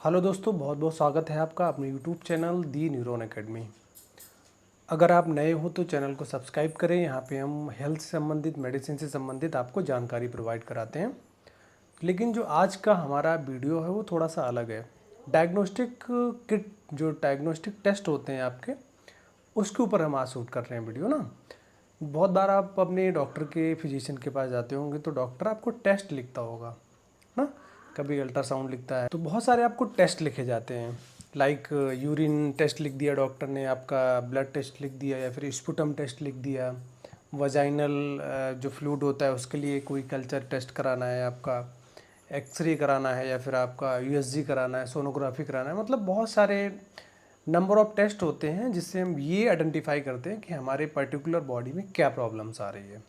Hello दोस्तों, बहुत बहुत स्वागत है आपका अपने यूट्यूब चैनल दी न्यूरॉन एकेडमी। अगर आप नए हो तो चैनल को सब्सक्राइब करें। यहाँ पे हम हेल्थ से संबंधित, मेडिसिन से संबंधित आपको जानकारी प्रोवाइड कराते हैं। लेकिन जो आज का हमारा वीडियो है वो थोड़ा सा अलग है। डायग्नोस्टिक किट, जो डायग्नोस्टिक टेस्ट होते हैं आपके, उसके ऊपर हम आज शूट कर रहे हैं वीडियो ना। बहुत बार आप अपने डॉक्टर के, फिजिशियन के पास जाते होंगे तो डॉक्टर आपको टेस्ट लिखता होगा ना। कभी अल्ट्रासाउंड लिखता है, तो बहुत सारे आपको टेस्ट लिखे जाते हैं। लाइक यूरिन टेस्ट लिख दिया डॉक्टर ने, आपका ब्लड टेस्ट लिख दिया, या फिर स्पुटम टेस्ट लिख दिया। वजाइनल जो फ्लूइड होता है उसके लिए कोई कल्चर टेस्ट कराना है, आपका एक्सरे कराना है, या फिर आपका यूएसजी कराना है, सोनोग्राफी कराना है। मतलब बहुत सारे नंबर ऑफ टेस्ट होते हैं जिससे हम ये आइडेंटिफाई करते हैं कि हमारे पर्टिकुलर बॉडी में क्या प्रॉब्लम्स आ रही है।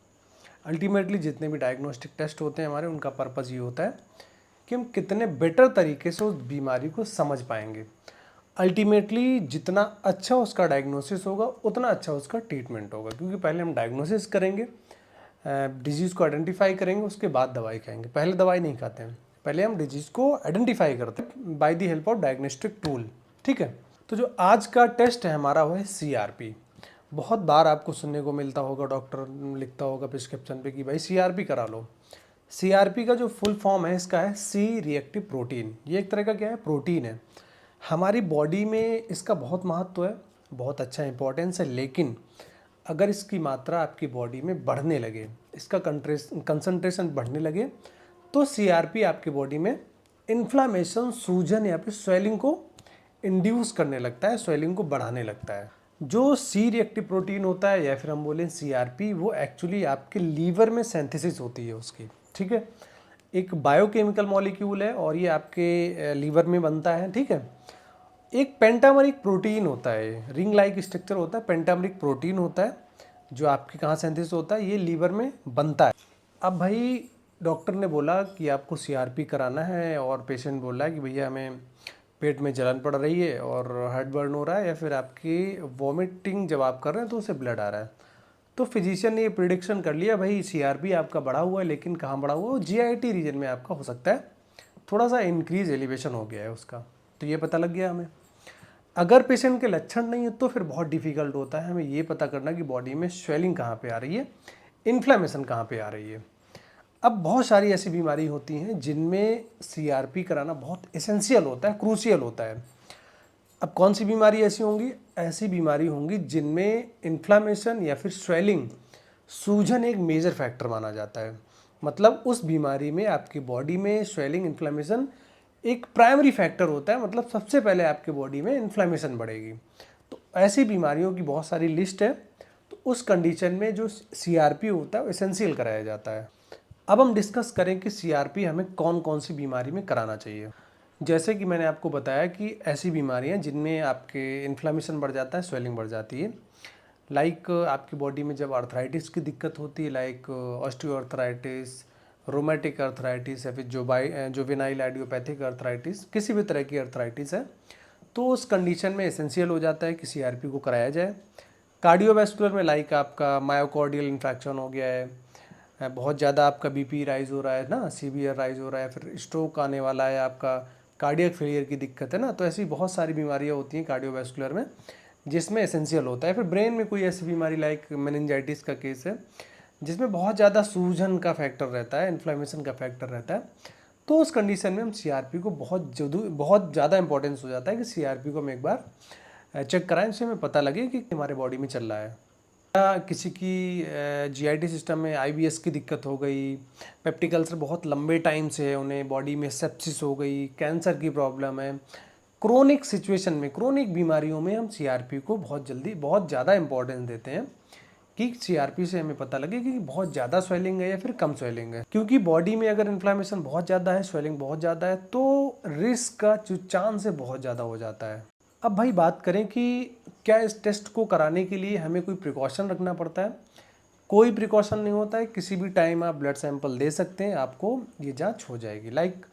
अल्टीमेटली जितने भी डायग्नोस्टिक टेस्ट होते हैं हमारे, उनका पर्पज़ ये होता है कि हम कितने बेटर तरीके से उस बीमारी को समझ पाएंगे। अल्टीमेटली जितना अच्छा उसका डायग्नोसिस होगा उतना अच्छा उसका ट्रीटमेंट होगा, क्योंकि पहले हम डायग्नोसिस करेंगे, डिजीज़ को आइडेंटिफाई करेंगे, उसके बाद दवाई खाएंगे। पहले दवाई नहीं खाते हैं, पहले हम डिजीज़ को आइडेंटिफाई करते हैं by the help of diagnostic tool. ठीक है, तो जो आज का टेस्ट है हमारा वो है CRP। बहुत बार आपको सुनने को मिलता होगा, डॉक्टर लिखता होगा प्रिस्क्रिप्शन पे कि भाई CRP करा लो। CRP का जो फुल फॉर्म है इसका है सी रिएक्टिव प्रोटीन। ये एक तरह का क्या है, प्रोटीन है। हमारी बॉडी में इसका बहुत महत्व है, बहुत अच्छा इंपॉर्टेंस है। लेकिन अगर इसकी मात्रा आपकी बॉडी में बढ़ने लगे, इसका कंसंट्रेशन बढ़ने लगे, तो CRP आपकी बॉडी में इन्फ्लामेशन, सूजन या फिर स्वेलिंग को इंड्यूस करने लगता है, स्वेलिंग को बढ़ाने लगता है। जो सी रिएक्टिव प्रोटीन होता है, या फिर हम बोलें CRP, वो एक्चुअली आपके लीवर में सिंथेसिस होती है उसकी। ठीक है, एक बायोकेमिकल मॉलिक्यूल है और ये आपके लीवर में बनता है। ठीक है, एक पेंटामरिक प्रोटीन होता है, रिंग लाइक स्ट्रक्चर होता है, पेंटामरिक प्रोटीन होता है, जो आपके कहाँ सिंथेसिस होता है, ये लीवर में बनता है। अब भाई डॉक्टर ने बोला कि आपको CRP कराना है, और पेशेंट बोल रहा है कि भैया हमें पेट में जलन पड़ रही है और हेड बर्न हो रहा है, या फिर आपकी वॉमिटिंग जब आप कर रहे हैं तो उससे ब्लड आ रहा है। तो फिजिशियन ने ये प्रिडिक्शन कर लिया, भाई CRP आपका बढ़ा हुआ है, लेकिन कहाँ बढ़ा हुआ है, GIT रीजन में आपका हो सकता है थोड़ा सा इंक्रीज एलिवेशन हो गया है उसका। तो ये पता लग गया हमें। अगर पेशेंट के लक्षण नहीं है तो फिर बहुत डिफिकल्ट होता है हमें ये पता करना कि बॉडी में स्वेलिंग कहाँ पे आ रही है, इन्फ्लेमेशन कहाँ पे आ रही है। अब बहुत सारी ऐसी बीमारी होती हैं जिनमें CRP कराना बहुत एसेंशियल होता है, क्रूशियल होता है। अब कौन सी बीमारी ऐसी होंगी? ऐसी बीमारी होंगी जिनमें इन्फ्लामेशन या फिर स्वेलिंग, सूजन एक मेजर फैक्टर माना जाता है। मतलब उस बीमारी में आपकी बॉडी में स्वेलिंग, इन्फ्लामेशन एक प्राइमरी फैक्टर होता है। मतलब सबसे पहले आपके बॉडी में इन्फ्लामेशन बढ़ेगी। तो ऐसी बीमारियों की बहुत सारी लिस्ट है। तो उस कंडीशन में जो CRP होता है वो एसेंशियल कराया जाता है। अब हम डिस्कस करें कि CRP हमें कौन कौन सी बीमारी में कराना चाहिए। जैसे कि मैंने आपको बताया कि ऐसी बीमारियां जिनमें आपके इन्फ्लामेशन बढ़ जाता है, स्वेलिंग बढ़ जाती है। लाइक आपकी बॉडी में जब अर्थराइटिस की दिक्कत होती है, लाइक ऑस्टियोआर्थराइटिस, रोमेटिक अर्थराइटिस, या फिर जुवेनाइल आइडियोपैथिक अर्थराइटिस, किसी भी तरह की अर्थराइटिस है, तो उस कंडीशन में एसेंशियल हो जाता है कि CRP को कराया जाए। कार्डियोवैस्कुलर में लाइक आपका मायोकार्डियल इन्फेक्शन हो गया है, बहुत ज़्यादा आपका BP राइज हो रहा है ना, सीवियर राइज हो रहा है, फिर स्ट्रोक आने वाला है, आपका कार्डियक फेलियर की दिक्कत है ना। तो ऐसी बहुत सारी बीमारियाँ होती हैं कार्डियोवैस्कुलर में जिसमें एसेंशियल होता है। फिर ब्रेन में कोई ऐसी बीमारी लाइक मेनिंजाइटिस का केस है जिसमें बहुत ज़्यादा सूजन का फैक्टर रहता है, इन्फ्लेमेशन का फैक्टर रहता है। तो उस कंडीशन में हम CRP को बहुत ज़्यादा इंपॉर्टेंस हो जाता है कि CRP को हम एक बार चेक कराएं, उससे हमें पता लगे कि हमारे बॉडी में चल रहा है। या किसी की GIT सिस्टम में IBS की दिक्कत हो गई, पेप्टिक अल्सर बहुत लंबे टाइम से है उन्हें, बॉडी में सेप्सिस हो गई, कैंसर की प्रॉब्लम है, क्रोनिक सिचुएशन में, क्रोनिक बीमारियों में हम CRP को बहुत ज़्यादा इंपॉर्टेंस देते हैं कि CRP से हमें पता लगे कि बहुत ज़्यादा स्वेलिंग है या फिर कम स्वेलिंग है। क्योंकि बॉडी में अगर इन्फ्लामेशन बहुत ज़्यादा है, स्वेलिंग बहुत ज़्यादा है, तो रिस्क का जो चांस है बहुत ज़्यादा हो जाता है। अब भाई बात करें कि क्या इस टेस्ट को कराने के लिए हमें कोई प्रिकॉशन रखना पड़ता है? कोई प्रिकॉशन नहीं होता है, किसी भी टाइम आप ब्लड सैंपल दे सकते हैं, आपको ये जांच हो जाएगी। लाइक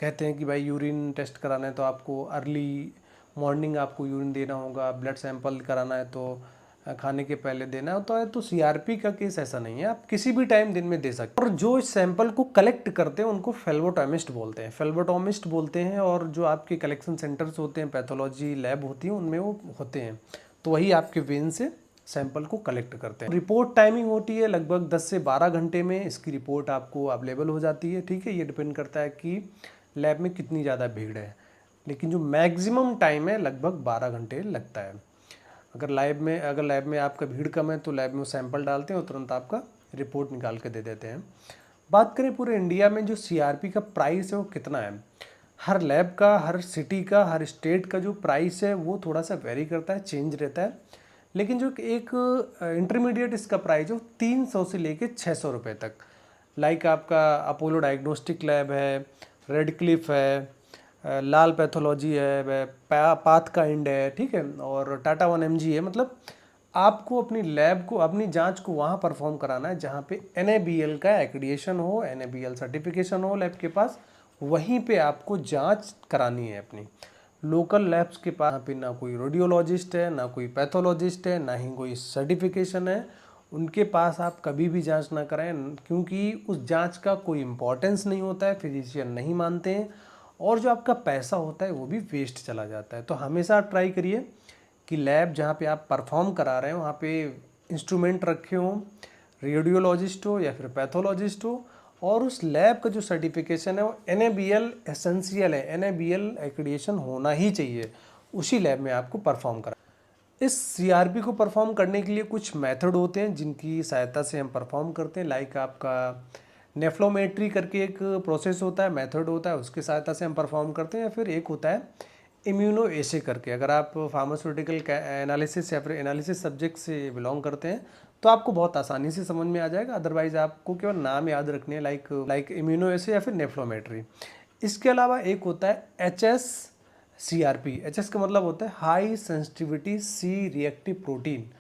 कहते हैं कि भाई यूरिन टेस्ट कराना है तो आपको अर्ली मॉर्निंग आपको यूरिन देना होगा, ब्लड सैंपल कराना है तो खाने के पहले देना होता है। तो सीआरपी का केस ऐसा नहीं है, आप किसी भी टाइम दिन में दे सकते हैं। और जो इस सैंपल को कलेक्ट करते हैं उनको फेल्बोटोमिस्ट बोलते हैं, फेल्बोटोमिस्ट बोलते हैं। और जो आपके कलेक्शन सेंटर्स होते हैं, पैथोलॉजी लैब होती है, उनमें वो होते हैं, तो वही आपके वेन से सैंपल को कलेक्ट करते हैं। रिपोर्ट टाइमिंग होती है लगभग 10 से 12 घंटे में इसकी रिपोर्ट आपको अवेलेबल हो जाती है। ठीक है, ये डिपेंड करता है कि लैब में कितनी ज़्यादा भीड़ है, लेकिन जो मैक्सिमम टाइम है लगभग 12 घंटे लगता है। अगर लैब में आपका भीड़ कम है तो लैब में सैंपल डालते हैं और तुरंत आपका रिपोर्ट निकाल के दे देते हैं। बात करें पूरे इंडिया में जो सीआरपी का प्राइस है वो कितना है, हर लैब का, हर सिटी का, हर स्टेट का जो प्राइस है वो थोड़ा सा वेरी करता है, चेंज रहता है। लेकिन जो एक इंटरमीडिएट इसका प्राइस है वो 300 से लेके 600 रुपये तक। लाइक आपका अपोलो डायग्नोस्टिक लैब है, रेड क्लिफ है, लाल पैथोलॉजी है, पाथ काइंड है, ठीक है, और टाटा 1mg है। मतलब आपको अपनी लैब को, अपनी जांच को वहाँ परफॉर्म कराना है जहाँ पे NABL का एक्रीडिएशन हो, NABL सर्टिफिकेशन हो लैब के पास, वहीं पे आपको जांच करानी है अपनी। लोकल लैब्स के पास यहाँ पे ना कोई रेडियोलॉजिस्ट है, ना कोई पैथोलॉजिस्ट है, ना ही कोई सर्टिफिकेशन है, उनके पास आप कभी भी जांच ना कराएं, क्योंकि उस जांच का कोई इम्पोर्टेंस नहीं होता है, फिजिशियन नहीं मानते हैं, और जो आपका पैसा होता है वो भी वेस्ट चला जाता है। तो हमेशा ट्राई करिए कि लैब जहाँ पे आप परफॉर्म करा रहे हो वहाँ पे इंस्ट्रूमेंट रखे हों, रेडियोलॉजिस्ट हो या फिर पैथोलॉजिस्ट हो, और उस लैब का जो सर्टिफिकेशन है वो NABL एसेंशियल है, NABL एक्रीडिएशन होना ही चाहिए, उसी लैब में आपको परफॉर्म करा। इस सीआरपी को परफॉर्म करने के लिए कुछ मेथड होते हैं जिनकी सहायता से हम परफॉर्म करते हैं। लाइक आपका नेफ्लोमेट्री करके एक प्रोसेस होता है, मेथड होता है, उसकी सहायता से हम परफॉर्म करते हैं। या फिर एक होता है इम्यूनो एसे करके। अगर आप फार्मास्यूटिकल एनालिसिस या फिर एनालिसिस सब्जेक्ट से बिलोंग करते हैं तो आपको बहुत आसानी से समझ में आ जाएगा। अदरवाइज आपको केवल नाम याद रखने हैं, लाइक इम्यूनो एसे या फिर नेफ्लोमेट्री। इसके अलावा एक होता है HSCRP। HS का मतलब होता है high sensitivity C reactive protein.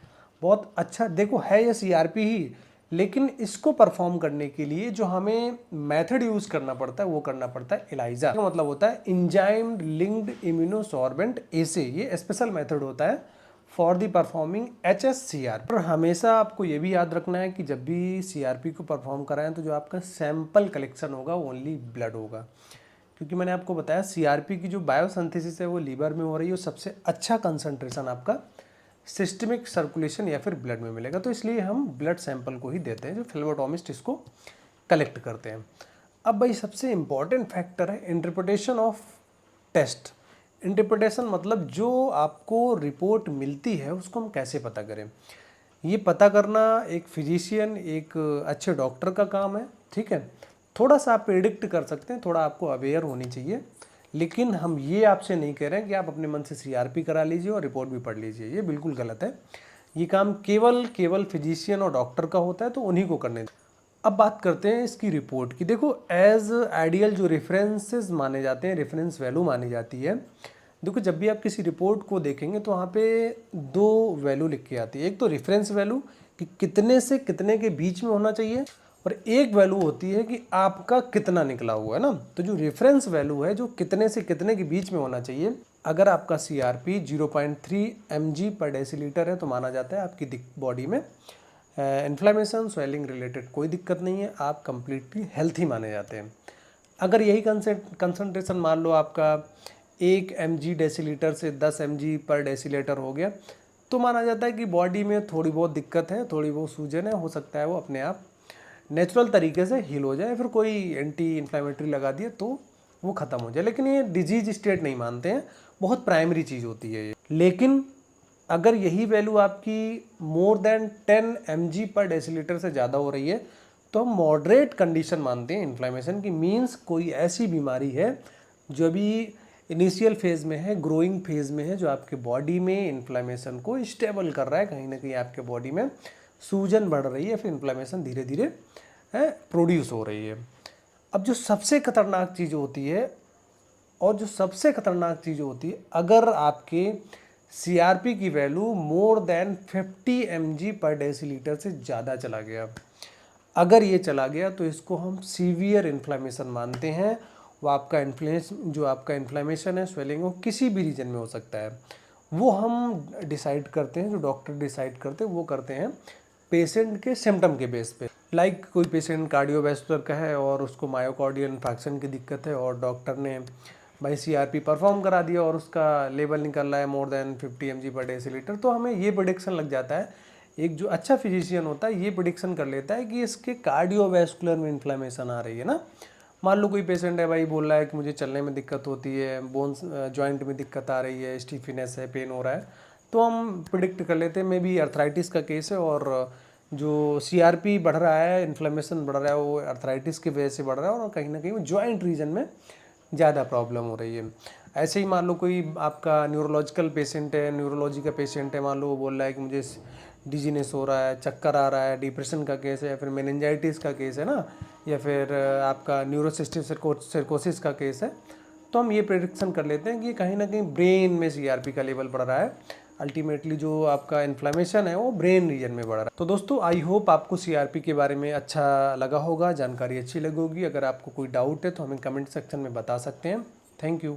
बहुत अच्छा, देखो है ये सीआरपी ही, लेकिन इसको परफॉर्म करने के लिए जो हमें मेथड यूज करना पड़ता है वो करना पड़ता है ELISA। का मतलब होता है एंजाइम लिंक्ड इम्यूनोसॉर्बेंट एसे। ये स्पेशल मेथड होता है फॉर दी परफॉर्मिंग HSCRP। और हमेशा आपको ये भी याद रखना है कि जब भी सीआरपी को परफॉर्म कराएं तो जो आपका सैंपल कलेक्शन होगा ओनली ब्लड होगा, क्योंकि मैंने आपको बताया सीआरपी की जो बायोसिंथेसिस है वो लीवर में हो रही है, सबसे अच्छा कंसंट्रेशन आपका सिस्टमिक सर्कुलेशन या फिर ब्लड में मिलेगा। तो इसलिए हम ब्लड सैंपल को ही देते हैं, जो फ्लेबोटोमिस्ट इसको कलेक्ट करते हैं। अब भाई सबसे इम्पॉर्टेंट फैक्टर है इंटरप्रिटेशन ऑफ टेस्ट। इंटरप्रिटेशन मतलब जो आपको रिपोर्ट मिलती है उसको हम कैसे पता करें। ये पता करना एक फिजिशियन, एक अच्छे डॉक्टर का काम है, ठीक है। थोड़ा सा आप प्रिडिक्ट कर सकते हैं, थोड़ा आपको अवेयर होनी चाहिए, लेकिन हम ये आपसे नहीं कह रहे हैं कि आप अपने मन से सीआरपी करा लीजिए और रिपोर्ट भी पढ़ लीजिए, ये बिल्कुल गलत है। ये काम केवल फिजिशियन और डॉक्टर का होता है, तो उन्हीं को करने। अब बात करते हैं इसकी रिपोर्ट की। देखो एज आइडियल जो रेफरेंसेस माने जाते हैं, रेफरेंस वैल्यू मानी जाती है। देखो जब भी आप किसी रिपोर्ट को देखेंगे तो वहाँ पे दो वैल्यू लिख के आती है। एक तो रेफरेंस वैल्यू कि कितने से कितने के बीच में होना चाहिए, और एक वैल्यू होती है कि आपका कितना निकला हुआ है ना। तो जो रेफरेंस वैल्यू है जो कितने से कितने के बीच में होना चाहिए, अगर आपका सीआरपी 0.3 mg पर डेसीलीटर है तो माना जाता है आपकी बॉडी में इन्फ्लेमेशन स्वेलिंग रिलेटेड कोई दिक्कत नहीं है, आप कंप्लीटली हेल्थी माने जाते हैं। अगर यही कंसंट्रेशन मान लो आपका 1 mg डेसीलीटर से 10 mg पर डेसीलीटर हो गया, तो माना जाता है कि बॉडी में थोड़ी बहुत दिक्कत है, थोड़ी बहुत सूजन है, हो सकता है वो अपने आप नेचुरल तरीके से हील हो जाए, फिर कोई एंटी इन्फ्लेमेटरी लगा दिए तो वो ख़त्म हो जाए। लेकिन ये डिजीज स्टेट नहीं मानते हैं, बहुत प्राइमरी चीज़ होती है ये। लेकिन अगर यही वैल्यू आपकी मोर देन 10 mg पर डेसीलीटर से ज़्यादा हो रही है तो हम मॉडरेट कंडीशन मानते हैं इन्फ्लेमेशन की। मीन्स कोई ऐसी बीमारी है जो अभी इनिशियल फेज़ में है, ग्रोइंग फेज़ में है, जो आपके बॉडी में इन्फ्लेमेशन को स्टेबल कर रहा है। कहीं ना कहीं आपके बॉडी में सूजन बढ़ रही है, फिर इन्फ्लेमेशन धीरे धीरे प्रोड्यूस हो रही है। अब जो सबसे खतरनाक चीज़ होती है, अगर आपके सीआरपी की वैल्यू मोर देन 50 mg पर डेसीलीटर से ज़्यादा चला गया, अगर ये चला गया तो इसको हम सीवियर इन्फ्लेमेशन मानते हैं। वो आपका जो आपका इन्फ्लेमेशन है, स्वेलिंग हो, किसी भी रीजन में हो सकता है, वो हम डिसाइड करते हैं, जो डॉक्टर डिसाइड करते हैं वो करते हैं पेशेंट के सिम्टम के बेस पे। लाइक कोई पेशेंट कार्डियोवैस्कुलर का है और उसको मायोकार्डियल इन्फेक्शन की दिक्कत है और डॉक्टर ने भाई सीआरपी परफॉर्म करा दिया और उसका लेवल निकल रहा है मोर देन 50 mg/dL, तो हमें ये प्रेडिक्शन लग जाता है, एक जो अच्छा फिजिशियन होता है ये प्रेडिक्शन कर लेता है कि इसके कार्डियोवैस्कुलर में इन्फ्लेमेशन आ रही है ना। मान लो कोई पेशेंट है भाई, बोल रहा है कि मुझे चलने में दिक्कत होती है, बोन्स जॉइंट में दिक्कत आ रही है, स्टीफिनेस है, पेन हो रहा है, तो हम प्रिडिक्ट कर लेते हैं मे बी अर्थराइटिस का केस है और जो सीआरपी बढ़ रहा है, इन्फ्लेमेशन बढ़ रहा है, वो अर्थराइटिस की वजह से बढ़ रहा है और कहीं ना कहीं जॉइंट रीजन में ज़्यादा प्रॉब्लम हो रही है। ऐसे ही मान लो कोई आपका न्यूरोलॉजिकल पेशेंट है, न्यूरोलॉजी का पेशेंट है, मान लो वो बोल रहा है कि मुझे डिजीनेस हो रहा है, चक्कर आ रहा है, डिप्रेशन का केस है, या फिर मेनिंजाइटिस का केस है ना, या फिर आपका न्यूरोसिस्टिक सर्कोसिस का केस है, तो हम ये प्रेडिक्शन कर लेते हैं कि कहीं ना कहीं ब्रेन में सीआरपी का लेवल बढ़ रहा है। अल्टीमेटली जो आपका इन्फ्लेमेशन है वो ब्रेन रीजन में बढ़ रहा है। तो दोस्तों आई होप आपको सीआरपी के बारे में अच्छा लगा होगा, जानकारी अच्छी लगी होगी। अगर आपको कोई डाउट है तो हमें कमेंट सेक्शन में बता सकते हैं। Thank you.